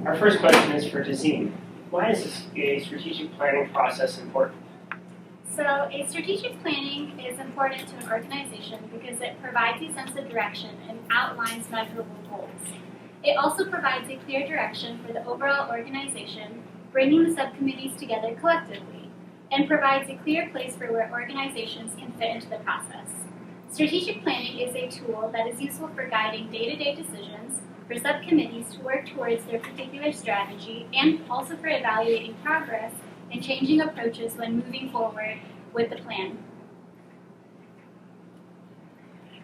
Our first question is for Tazeen. Why is a strategic planning process important? So a strategic planning is important to an organization because it provides a sense of direction and outlines measurable goals. It also provides a clear direction for the overall organization, bringing the subcommittees together collectively, and provides a clear place for where organizations can fit into the process. Strategic planning is a tool that is useful for guiding day-to-day decisions, for subcommittees to work towards their particular strategy, and also for evaluating progress and changing approaches when moving forward with the plan.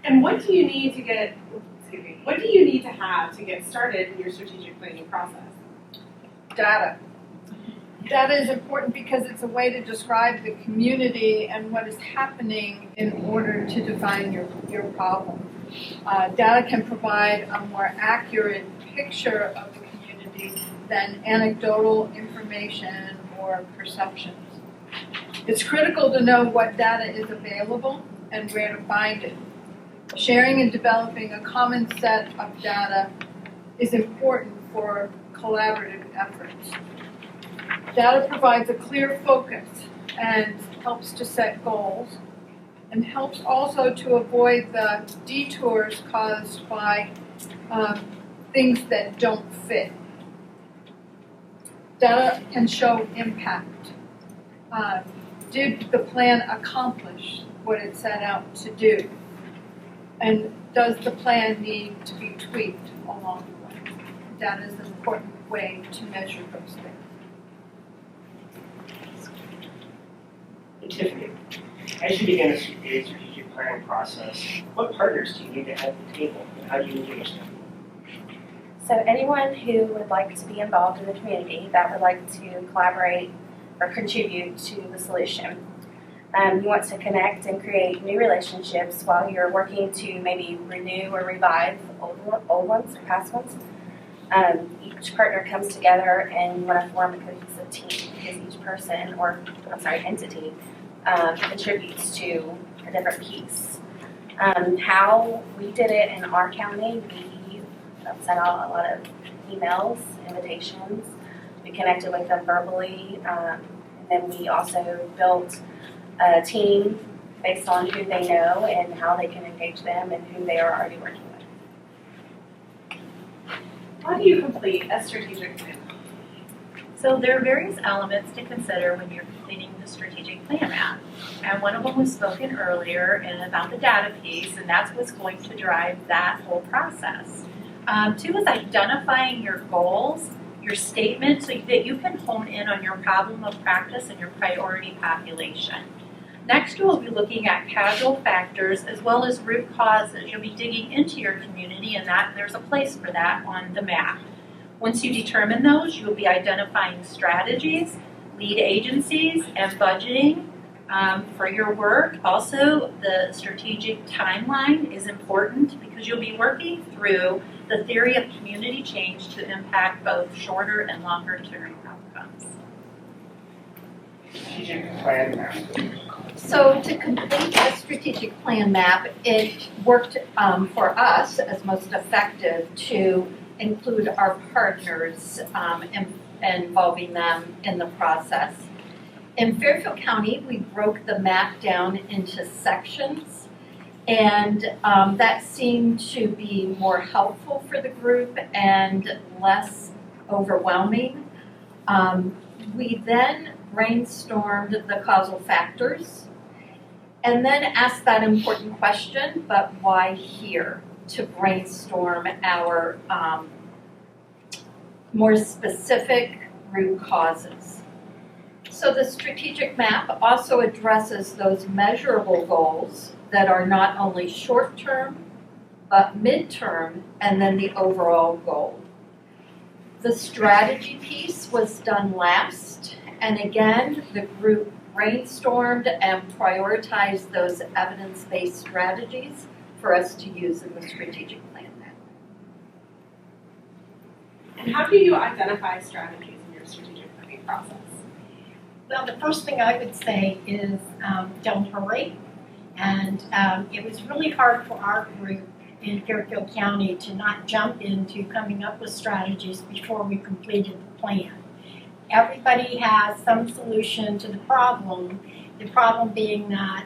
And what do you need to have to get started in your strategic planning process? Data. Data is important because it's a way to describe the community and what is happening in order to define your problem. Data can provide a more accurate picture of the community than anecdotal information or perceptions. It's critical to know what data is available and where to find it. Sharing and developing a common set of data is important for collaborative efforts. Data provides a clear focus and helps to set goals, and helps also to avoid the detours caused by things that don't fit. Data can show impact. Did the plan accomplish what it set out to do? And does the plan need to be tweaked along the way? Data is an important way to measure those things. Tiffany, as you begin a strategic planning process, what partners do you need to have at the table, and how do you engage them? So anyone who would like to be involved in the community, that would like to collaborate or contribute to the solution. You want to connect and create new relationships while you're working to maybe renew or revive old ones or past ones. Each partner comes together and you want to form a cohesive team because each person, entity, contributes to a different piece. How we did it in our county, we sent out a lot of emails, invitations. We connected with them verbally, and then we also built a team based on who they know and how they can engage them and who they are already working with. How do you complete a strategic plan? So there are various elements to consider when you're completing the strategic plan map. And one of them was spoken earlier and about the data piece, and that's what's going to drive that whole process. Two is identifying your goals, your statement, so that you can hone in on your problem of practice and your priority population. Next, you will be looking at causal factors as well as root causes. You'll be digging into your community, and that there's a place for that on the map. Once you determine those, you'll be identifying strategies, lead agencies, and budgeting for your work. Also, the strategic timeline is important because you'll be working through the theory of community change to impact both shorter and longer term outcomes. Strategic plan map. So to complete a strategic plan map, it worked for us as most effective to include our partners, involving them in the process. In Fairfield County, we broke the map down into sections, and that seemed to be more helpful for the group and less overwhelming. We then brainstormed the causal factors, and then asked that important question, but why here? To brainstorm our more specific root causes. So the strategic map also addresses those measurable goals that are not only short-term, but mid-term, and then the overall goal. The strategy piece was done last, and again, the group brainstormed and prioritized those evidence-based strategies for us to use in the strategic plan map. And how do you identify strategies in your strategic planning process? Well, the first thing I would say is don't hurry. And it was really hard for our group in Fairfield County to not jump into coming up with strategies before we completed the plan. Everybody has some solution to the problem being that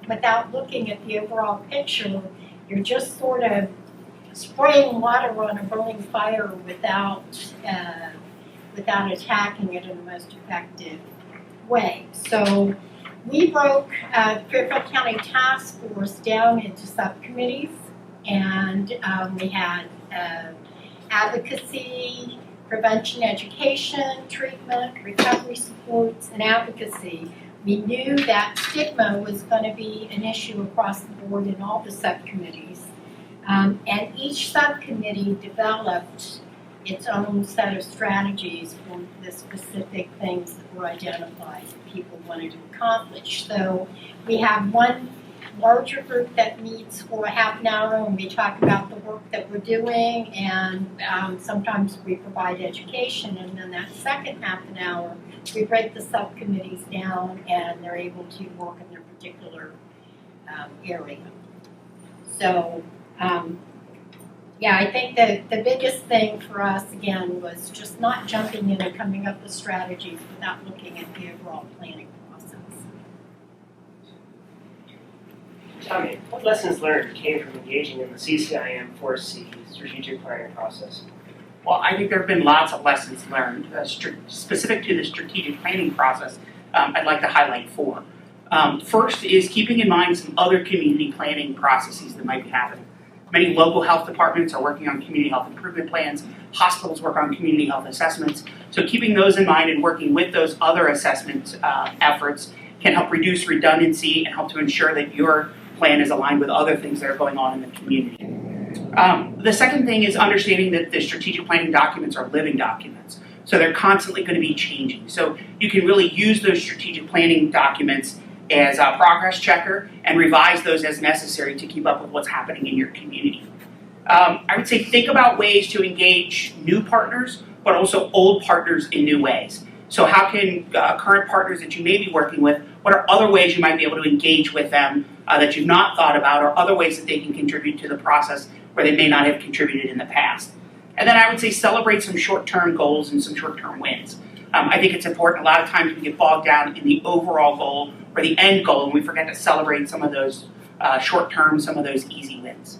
without looking at the overall picture, you're just sort of spraying water on a burning fire without attacking it in the most effective way. So we broke Fairfield County Task Force down into subcommittees, and we had advocacy, prevention, education, treatment, recovery supports, and advocacy. We knew that stigma was going to be an issue across the board in all the subcommittees. And each subcommittee developed its own set of strategies for the specific things that were identified that people wanted to accomplish. So we have one larger group that meets for a half an hour and we talk about the work that we're doing, and sometimes we provide education, and then that second half an hour we break the subcommittees down and they're able to work in their particular area. So yeah, I think that the biggest thing for us, again, was just not jumping in and coming up with strategies without looking at the overall planning process. Tell me, what lessons learned came from engaging in the CCIM4C strategic planning process? Well, I think there have been lots of lessons learned specific to the strategic planning process. I'd like to highlight four. First is keeping in mind some other community planning processes that might be happening. Many local health departments are working on community health improvement plans. Hospitals work on community health assessments. So keeping those in mind and working with those other assessment efforts can help reduce redundancy and help to ensure that your plan is aligned with other things that are going on in the community. The second thing is understanding that the strategic planning documents are living documents. So they're constantly going to be changing. So you can really use those strategic planning documents as a progress checker and revise those as necessary to keep up with what's happening in your community. I would say think about ways to engage new partners, but also old partners in new ways. So how can current partners that you may be working with, what are other ways you might be able to engage with them that you've not thought about, or other ways that they can contribute to the process where they may not have contributed in the past? And then I would say celebrate some short-term goals and some short-term wins. I think it's important. A lot of times we get bogged down in the overall goal or the end goal, and we forget to celebrate some of those short-term, some of those easy wins.